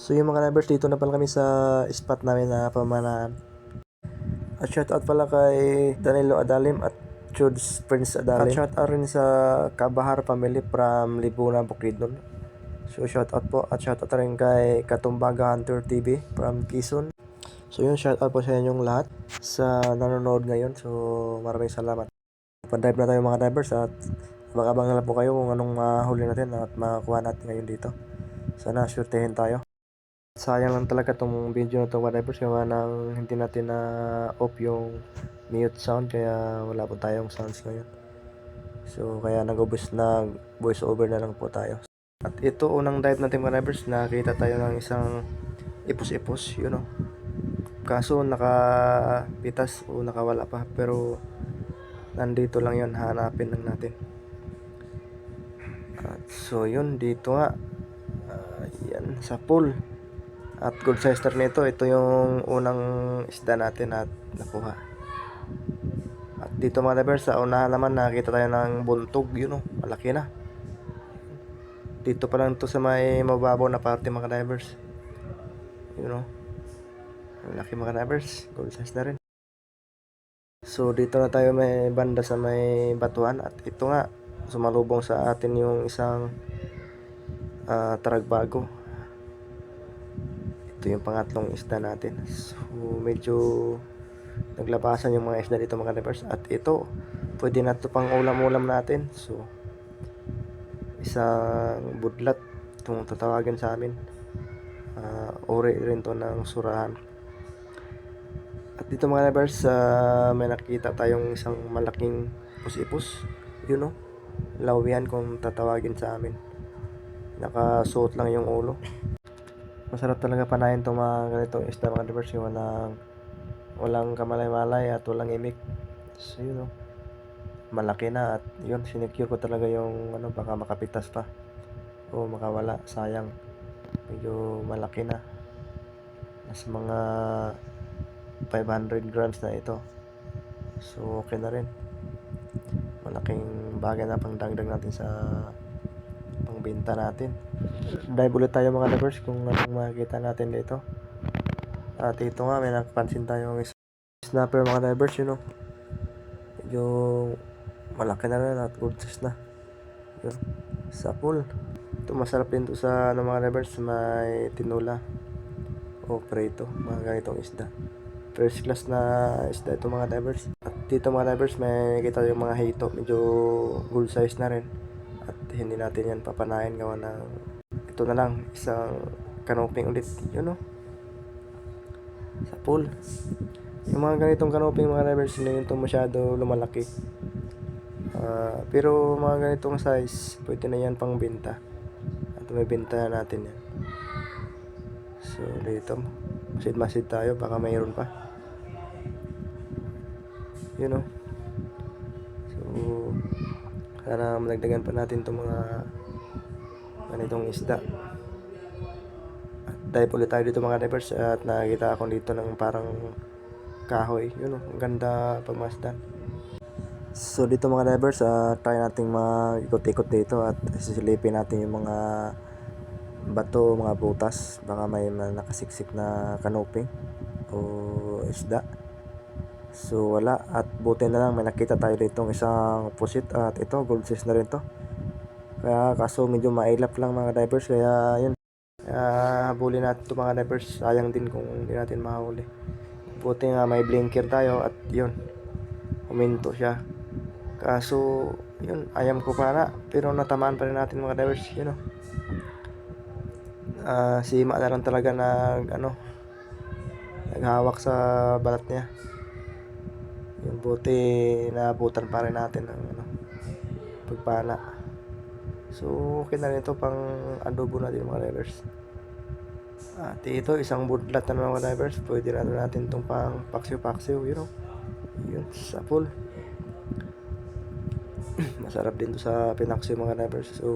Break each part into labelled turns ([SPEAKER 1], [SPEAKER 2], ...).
[SPEAKER 1] So yung mga neighbors, dito na pala kami sa spot namin na pamanaan. At shoutout pala kay Danilo Adalim at Chuds Prince Adalim. At shoutout rin sa Kabahar family from Libuna, Bukidnon. So shoutout po at shoutout rin kay Katumbaga Hunter TV from Quezon. So yun, shoutout po sa inyong lahat sa nanonood ngayon. So maraming salamat. Pa-drive na tayo mga drivers at abang-abang na lang po kayo kung anong mahuli natin at makakuha natin ngayon dito. Sana surtehin tayo. Sayang lang talaga tong video na to mga drivers, gawa nang hindi natin na off yung mute sound, kaya wala po tayong sounds ngayon. So kaya nag-voice over na lang po tayo. At ito unang dive natin mga drivers, nakita tayo ng isang ipos-ipos, yun o. Kaso nakapitas o nakawala pa, pero nandito lang yun, hanapin lang natin. At so yun, dito nga, yan sa pool. At good size na nito, ito yung unang isda natin at nakuha. At dito mga drivers, sa unahan naman nakita tayo ng buntog, yun o, malaki na. Dito pa lang to sa may mababaw na parte mga drivers, yun o, malaki mga drivers, good size na rin. So dito na tayo may banda sa may batuan, at ito nga sumalubong sa atin yung isang taragbago. Ito yung pangatlong isda natin. So medyo naglabasan yung mga isda dito mga drivers, at ito pwede na ito pang ulam-ulam natin. So isang budlat itong tatawagin sa amin, uri rin to ng surahan. At dito mga drivers, may nakita tayong isang malaking ipos-ipos, yun o, lawian kung tatawagin sa amin. Nakasuot lang yung ulo. Masarap talaga panayin itong mga ganitong isda mga drivers, yung walang kamalay-malay at walang imik. So yun o, malaki na, at yun, sinecure ko talaga yung baka makapitas pa o makawala, sayang. Medyo malaki na, nasa mga 500 grams na ito. So okay na rin, malaking bagay na pang dagdag natin sa pangbenta natin. Dive ulit tayo mga drivers kung anong makikita natin dito. At ito nga, may nakapansin tayong snapper mga drivers, yun o, medyo malaki na rin at good size na, yun, sa pool. Ito masarap din to sa mga drivers, may tinula o preto, mga ganitong isda. First class na isda ito mga drivers. At dito mga drivers, may kita yung mga hito, medyo good size na rin, at hindi natin yan papanahin gawa ng ito na lang, isang canoping ulit, yun o, sa pool. Yung mga ganitong canoping mga drivers, hindi ito masyado lumalaki, pero mga ganitong size pwede na yan pang benta, at may benta natin yan. So dito masid tayo, baka mayroon pa, yun o. So sana malagdagan pa natin itong mga ganitong isda. At dive ulit tayo dito mga divers, at nakita ako dito ng parang kahoy, yun o, ang ganda pamasdan. So dito mga divers, try nating mag-ikot-ikot dito at sisilipin natin yung mga bato, mga butas, baka may nakasiksik na canoping o isda. So wala, at buti na lang may nakita tayo dito ng isang pusit, at ito gold size na rin to. Kaya kaso medyo mailap lang mga divers, kaya yun, habulin natin ito mga divers, sayang din kung hindi natin mahuli. Buti nga may blinker tayo, at yun, huminto siya. Kaso yun, ayam ko para, pero natamaan pa rin natin mga divers, yun o. Sima na lang talaga naghawak sa balat niya. Yung buti naabutan pa rin natin ng pagpana. So okay na rin ito pang adobo natin mga divers. At ito isang budlat na mga divers, pwede na natin itong pang paksiw-paksiw, yun o, yun sa pool. Masarap din to sa pinaksiw mga divers, so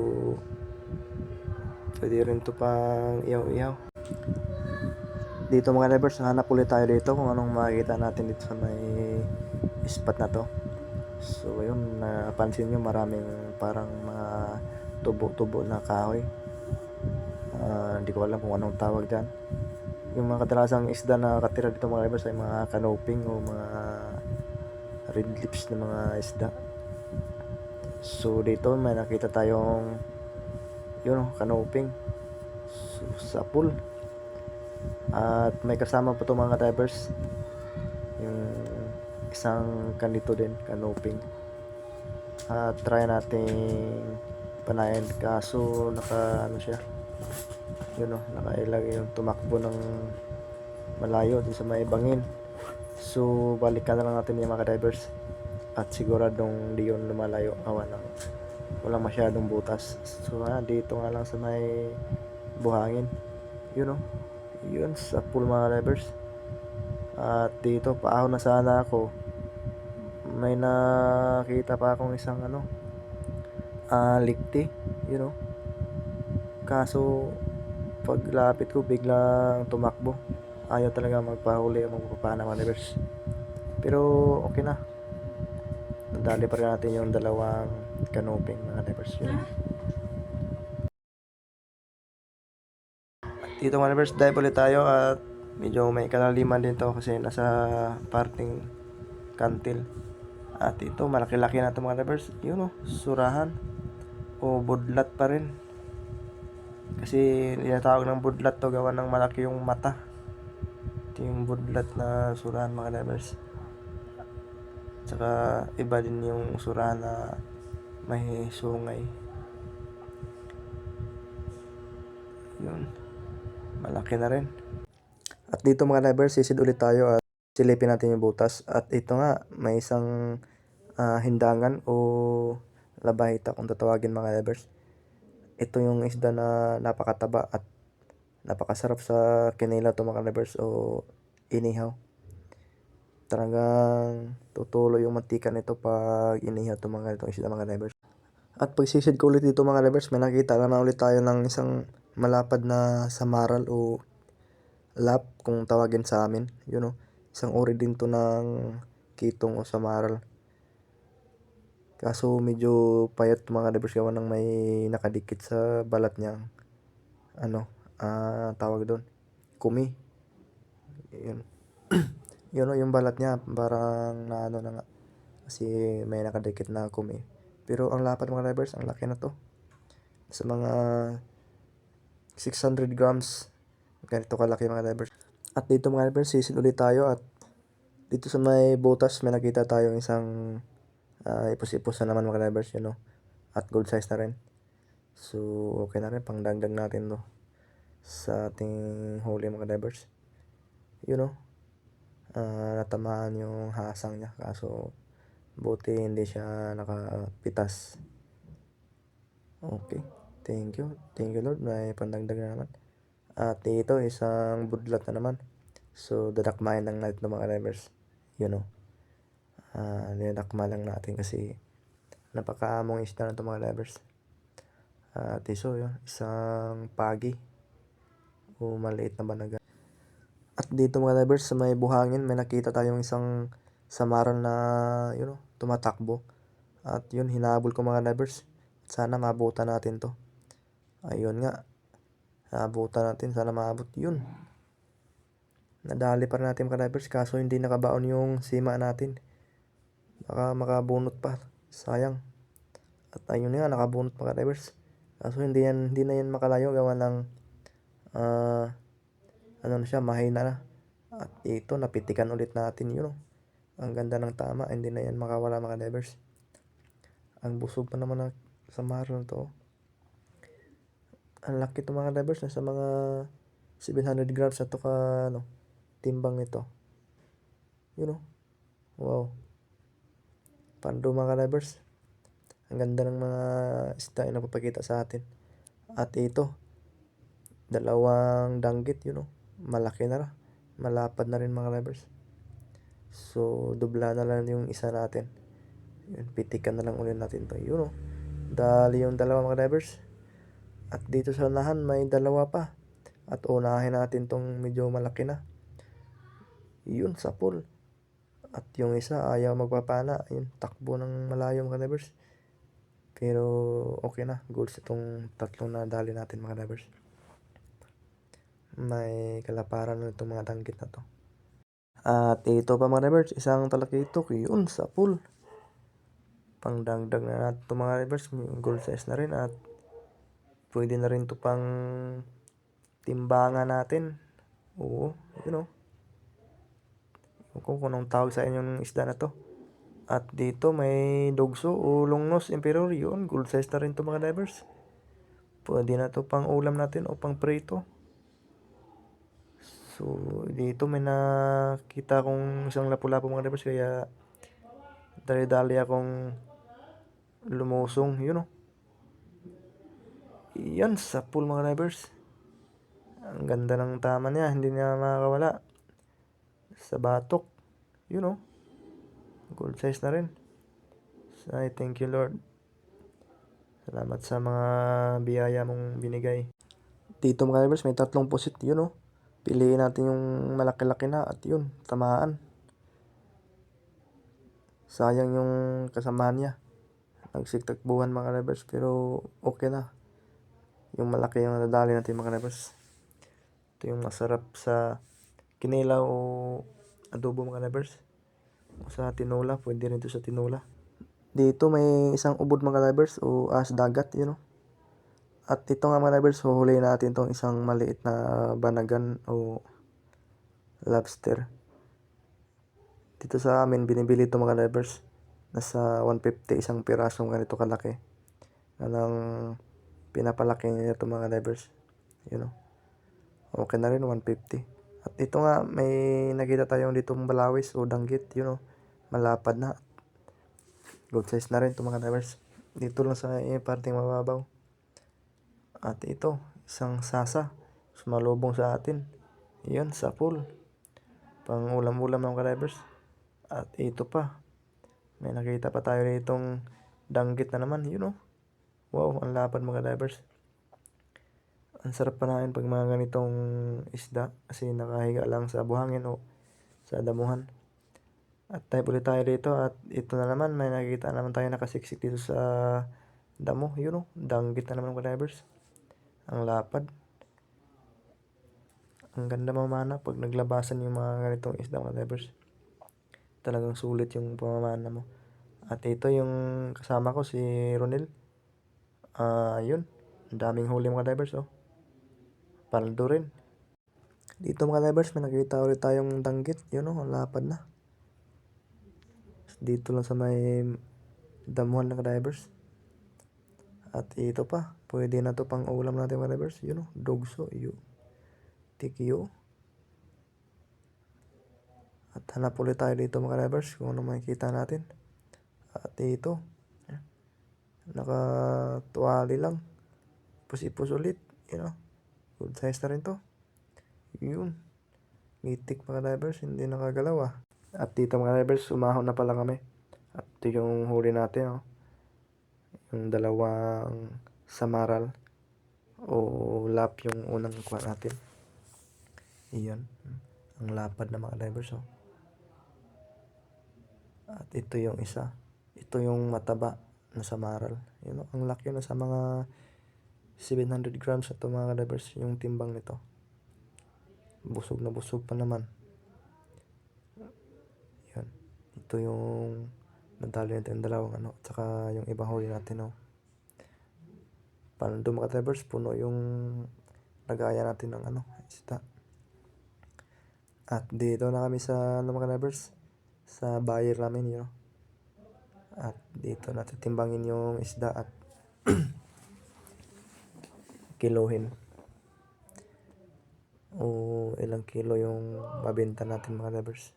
[SPEAKER 1] pwede rin to pang ihaw-ihaw. Dito mga divers, hanap ulit tayo dito kung anong makikita natin dito sa may spot na to. So yun, napansin nyo maraming parang mga tubo-tubo na kahoy. Hindi ko alam kung anong tawag dyan. Yung mga kadalasang isda na katira dito mga divers ay mga canoping o mga red lips na mga isda. So dito may nakita tayong canoping sa pool. At may kasama po itong mga divers, yung isang kanito din, canoping. At try nating panayin, kaso naka siya, nakailag yung tumakbo ng malayo din sa may bangin. So balikan na lang natin yung mga divers at siguradong di yun lumalayo, walang masyadong butas. So dito nga lang sa may buhangin, yun sa pool mga divers. At dito paahon na sana ako, may nakita pa akong isang likti, kaso paglapit ko biglang tumakbo, ayaw talaga magpahuli o magpapana mga divers. Pero okay na, nadali pa rin natin yung dalawang canoping mga divers. Dito mga divers, dive ulit tayo at medyo may kalaliman din to kasi nasa parting kantil. At ito malaki-laki na ito mga divers, surahan o budlat pa rin, kasi tinatawag ng budlat to gawa ng malaki yung mata. Ito yung budlat na surahan mga divers. Tsaka iba din yung surahan na may sungay. Yun, malaki na rin. At dito mga divers, sisid ulit tayo at silipin natin yung butas. At ito nga, may isang hindangan o labahita kung tatawagin mga divers. Ito yung isda na napakataba at napakasarap sa kinila to mga divers o inihaw. Talagang tutulo yung mantika nito pag inihaw to mga itong isda mga divers. At pag sisid ko ulit dito mga divers, may nakita na ulit tayo ng isang malapad na samaral o lap kung tawagin sa amin. Isang uri din to ng kitong o samaral. Kaso medyo payat mga divers gawa ng may nakadikit sa balat niya. Tawag doon, kumi. Yun. Yung balat niya parang na nga, kasi may nakadikit na kumi. Pero ang lapad mga divers, ang laki na to. Sa mga 600 grams, ganito kalaki mga divers. At dito mga divers, sisid ulit tayo at dito sa may butas may nakita tayong isang ipos-ipos na naman mga divers, at gold size na rin. So okay na rin, pang dagdag natin to sa ating huli mga divers. Natamaan yung hasang niya, kaso buti hindi siya nakapitas. Okay, thank you Lord, may pandagdag na naman. At ito isang budlat na naman, so dadakmain lang natin ng mga divers. Dinadakma lang natin kasi napakaamong isda na ito mga divers. At iso yun, isang pagi o maliit na banaga. At dito mga divers, sa may buhangin may nakita tayong isang samaral na tumatakbo. At yun, hinabol ko mga divers, sana mabutan natin to. Ayun nga, nabutan natin, sana maabot. Yun, nadali pa rin natin mga divers, kaso hindi nakabaon yung sima natin. Baka makabunot pa, sayang. At ayun nga, nakabunot mga divers, kaso hindi na yan makalayo gawa ng mahina na. At ito, napitikan ulit natin ang ganda ng tama, hindi na yan makawala mga divers. Ang busog pa naman ng samaral na to. Ang laki to mga divers, nasa mga 700 grams na to timbang nito. Wow, pando mga divers. Ang ganda ng mga isda na napapakita sa atin. At ito, dalawang danggit, malaki na, malapad na rin mga divers. So dubla na lang yung isa natin. Pitikan na lang ulit natin to. Dali yung dalawa mga divers. At dito sa unahan may dalawa pa. At unahin natin tong medyo malaki na. Yun, sa pool. At yung isa ayaw magpapana. Yun, takbo ng malayo mga divers. Pero okay na, goals itong tatlong na dali natin mga divers. May kalaparan na itong mga danggit na to. At ito pa mga drivers, isang talakitok yun sa pool. Pangdagdag na natin itong mga drivers, gold size na rin at pwede na rin ito pang timbangan natin. Oo, yun o. Kung anong tawag sa inyong isda na to. At dito may dugso o longnose emperor, yun, gold size na rin ito mga drivers. Pwede na ito pang ulam natin o pang prito. So, dito may nakita kong isang lapu-lapu mga drivers, kaya dali-dali akong lumusong, yun o. Yan, sa pool mga drivers. Ang ganda ng tama niya, hindi niya makakawala. Sa batok, yun o. Gold size na rin. So, I thank you Lord. Salamat sa mga biyaya mong binigay. Dito mga drivers, may 3 pusit, yun o. Piliin natin yung malaki-laki na at yun, tamaan. Sayang yung kasamahan niya. Nagsigtakbuhan mga drivers, pero okay na. Yung malaki yung nadali natin mga drivers. Ito yung masarap sa kinilaw o adobo mga drivers. O sa tinola, pwede rin ito sa tinola. Dito may isang ubod mga drivers o as dagat, yun o. At ito nga mga drivers, huhulihin natin itong isang maliit na banagan o lobster. Dito sa amin, binibili ito mga drivers. Nasa 150 isang pirasong ganito kalaki. Anong pinapalaki niya ito mga drivers. Yun o. Okay na rin, 150. At ito nga, may nakita tayong ditong balawis o danggit. Yun o. Malapad na. Good size na rin ito mga drivers. Dito lang sa parting mababaw. At ito, isang sasa. Sumalubong sa atin. Yan, sa pool. Pang ulam-ulam ng drivers. At ito pa. May nakita pa tayo ditong danggit na naman. Yun o. Wow, ang lapad mga drivers. Ang sarap panain pag mga ganitong isda. Kasi nakahiga lang sa buhangin o sa damuhan. At tayo ulit tayo dito. At ito na naman, may nakikita naman tayo nakasiksik dito sa damo. Yun o, danggit na naman mga drivers. Ang lapad. Ang ganda mamana pag naglabasan yung mga ganitong isda mga drivers. Talagang sulit yung pamamana mo. At ito yung kasama ko si Ronel. Yun. Ang daming huli mga drivers oh. Paldo rin. Dito mga drivers may nakita ulit tayong danggit. Yun oh, ang lapad na. Dito lang sa may damuhan ng drivers. At ito pa. Pwede na to pang ulam natin mga drivers. Yun oh, dogso. Yun. Tikyo. At hanap ulit tayo dito mga drivers kung ano makikita natin. At ito. Nakatuwali lang. Pusipus ulit. Yun know, good size na rin to. Yun. Ngitik mga drivers. Hindi nakagalaw ah. At dito mga drivers, umahon na pala kami. At ito yung huli natin oh. Yung dalawang samaral. O lap yung unang kuha natin. Iyan. Ang lapad na mga drivers oh. At ito yung isa. Ito yung mataba na samaral. Yun, ang laki na sa mga 700 grams na ito mga drivers. Yung timbang nito. Busog na busog pa naman. Yan. Ito yung nadali natin yung dalawang ano. At saka yung iba huli natin oh. Paano mga drivers? Puno yung nagaya natin ng ano. Isda. At dito na kami sa ano mga drivers. Sa buyer namin yun. At dito natin timbangin yung isda at kilohin. O ilang kilo yung mabenta natin mga drivers.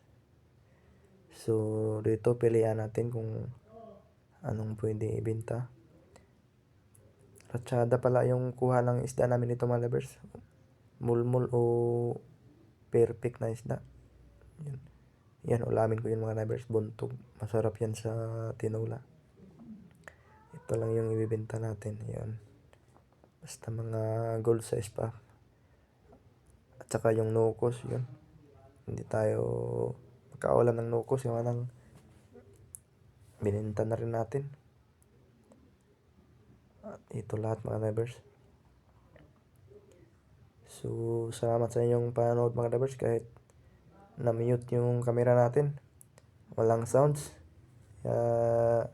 [SPEAKER 1] So dito pilihan natin kung anong pwede ibenta. Ratsyada pala yung kuha ng isda namin dito mga drivers. Mulmul o perfect na isda. Yan. Yan, ulamin ko yung mga drivers. Buntog. Masarap yan sa tinola. Ito lang yung ibibenta natin. Yan. Basta mga gold size pa. At saka yung nukos, yun. Hindi tayo magkaulam ng nukos. Yung anang bininta na rin natin. At ito lahat mga drivers. So, So, salamat sa inyong panonood mga lovers kahit na-mute yung camera natin. Walang sounds. Kaya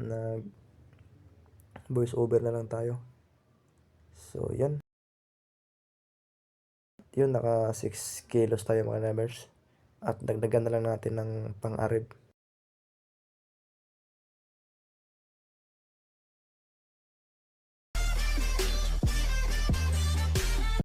[SPEAKER 1] nag voice over na lang tayo. So, yan. Yun, naka 6 kilos tayo mga lovers. At dagdagan na lang natin ng pang-arib.